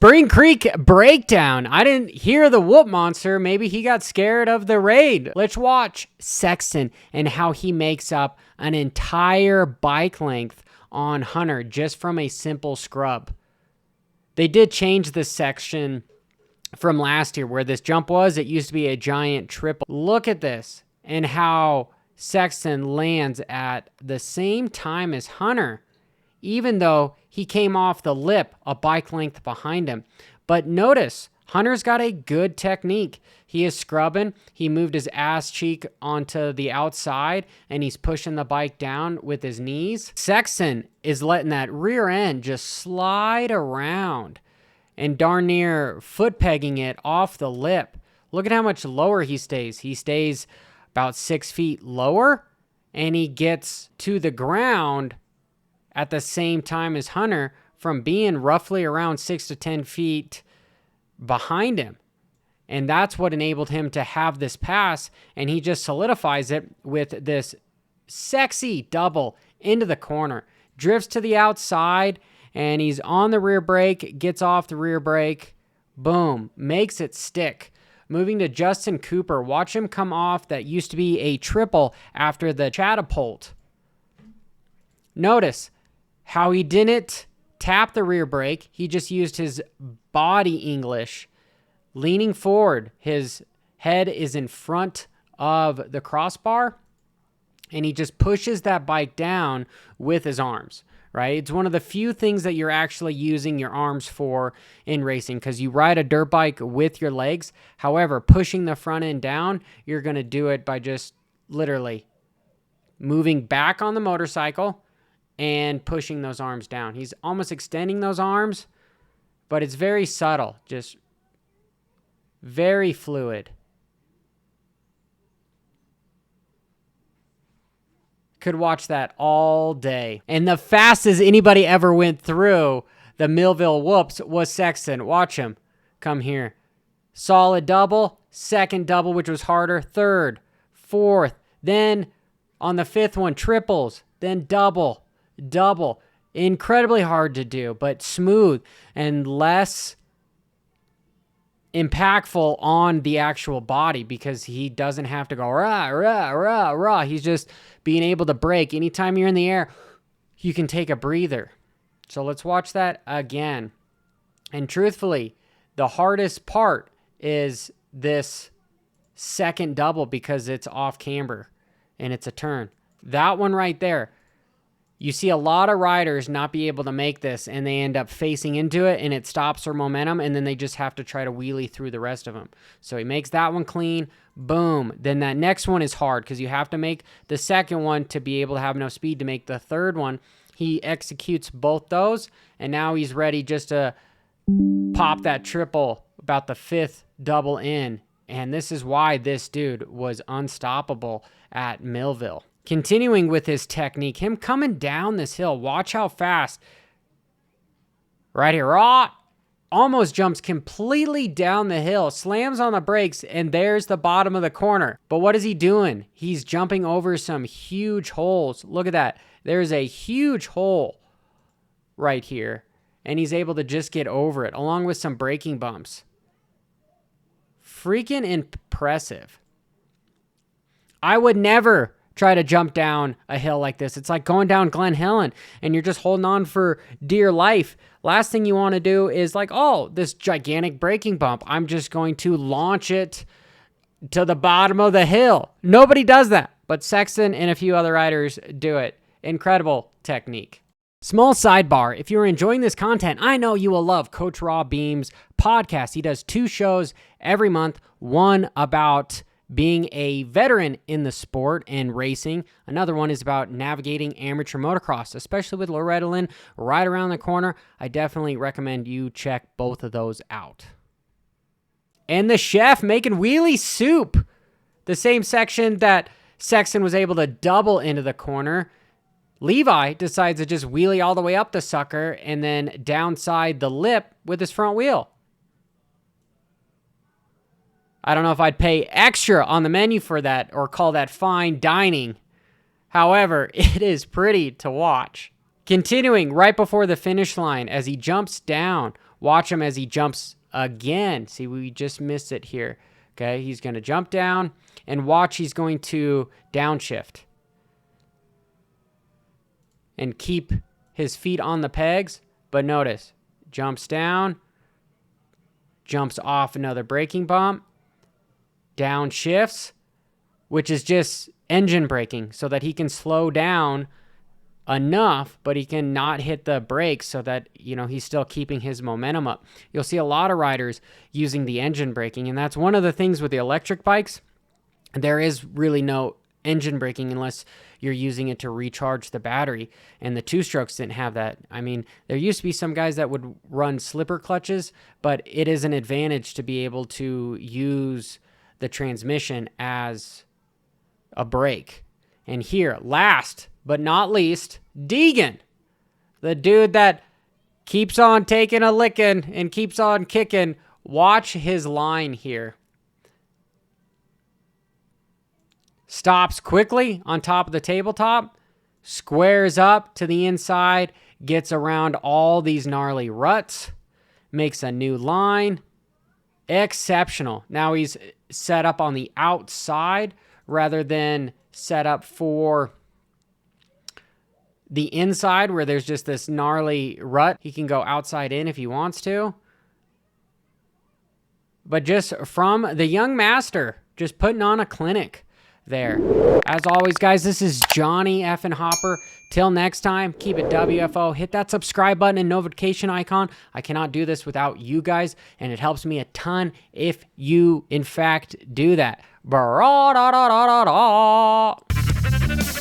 Spring Creek breakdown. I didn't hear the whoop monster. Maybe he got scared of the raid. Let's watch Sexton and how he makes up an entire bike length on Hunter just from a simple scrub. They did change this section from last year where this jump was. It used to be a giant triple. Look at this and how Sexton lands at the same time as Hunter, even though he came off the lip a bike length behind him. But notice, Hunter's got a good technique. He is scrubbing. He moved his ass cheek onto the outside, and he's pushing the bike down with his knees. Sexton is letting that rear end just slide around and darn near foot pegging it off the lip. Look at how much lower he stays. He stays about 6 feet lower, and he gets to the ground at the same time as Hunter from being roughly around 6 to 10 feet behind him. And that's what enabled him to have this pass, and he just solidifies it with this sexy double into the corner. Drifts to the outside, and he's on the rear brake, gets off the rear brake, boom, makes it stick. Moving to Justin Cooper. Watch him come off that used to be a triple after the catapult. Notice how he didn't tap the rear brake. He just used his body English, leaning forward. His head is in front of the crossbar, and he just pushes that bike down with his arms, right? It's one of the few things that you're actually using your arms for in racing, because you ride a dirt bike with your legs. However, pushing the front end down, you're going to do it by just literally moving back on the motorcycle and pushing those arms down. He's almost extending those arms, but it's very subtle, just very fluid. Could watch that all day. And the fastest anybody ever went through the Millville whoops was Sexton. Watch him. Come here. Solid double, second double, which was harder, third, fourth, then on the fifth one, triples, then double. Incredibly hard to do, but smooth and less impactful on the actual body because he doesn't have to go rah, rah, rah, rah. He's just being able to brake. Anytime you're in the air, you can take a breather. So let's watch that again. And truthfully, the hardest part is this second double because it's off camber and it's a turn. That one right there. You see a lot of riders not be able to make this, and they end up facing into it, and it stops their momentum, and then they just have to try to wheelie through the rest of them. So he makes that one clean, boom. Then that next one is hard because you have to make the second one to be able to have enough speed to make the third one. He executes both those, and now he's ready just to pop that triple about the fifth double in. And this is why this dude was unstoppable at Millville. Continuing with his technique, him coming down this hill. Watch how fast. Right here. Almost jumps completely down the hill. Slams on the brakes, and there's the bottom of the corner. But what is he doing? He's jumping over some huge holes. Look at that. There's a huge hole right here. And he's able to just get over it, along with some braking bumps. Freaking impressive. I would never try to jump down a hill like this. It's like going down Glen Helen and you're just holding on for dear life. Last thing you want to do is like, oh, this gigantic braking bump. I'm just going to launch it to the bottom of the hill. Nobody does that, but Sexton and a few other riders do it. Incredible technique. Small sidebar, if you're enjoying this content, I know you will love Coach Raw Beam's podcast. He does 2 shows every month, one about being a veteran in the sport and racing. Another one is about navigating amateur motocross, especially with Loretta Lynn right around the corner. I definitely recommend you check both of those out. And the chef making wheelie soup. The same section that Sexton was able to double into the corner. Levi decides to just wheelie all the way up the sucker and then downside the lip with his front wheel. I don't know if I'd pay extra on the menu for that or call that fine dining. However, it is pretty to watch. Continuing right before the finish line as he jumps down, Watch him as he jumps again. See, we just missed it here. Okay, he's going to jump down, and watch, he's going to downshift and keep his feet on the pegs. But notice, jumps down, jumps off another braking bump, downshifts, which is just engine braking so that he can slow down enough, but he can not hit the brakes so that, he's still keeping his momentum up. You'll see a lot of riders using the engine braking, and that's one of the things with the electric bikes. There is really no engine braking unless you're using it to recharge the battery, and the two-strokes didn't have that. I mean, there used to be some guys that would run slipper clutches, but it is an advantage to be able to use the transmission as a brake. And here, last but not least, Deegan, the dude that keeps on taking a licking and keeps on kicking. Watch his line here. Stops quickly on top of the tabletop, squares up to the inside, gets around all these gnarly ruts, makes a new line. Exceptional. Now he's set up on the outside rather than set up for the inside where there's just this gnarly rut. He can go outside in if he wants to. But just from the young master, just putting on a clinic there. As always, guys, this is Johnny effing Hopper. Till next time, keep it WFO. Hit that subscribe button and notification icon. I cannot do this without you guys, and it helps me a ton if you, in fact, do that. Bra-da-da-da-da-da.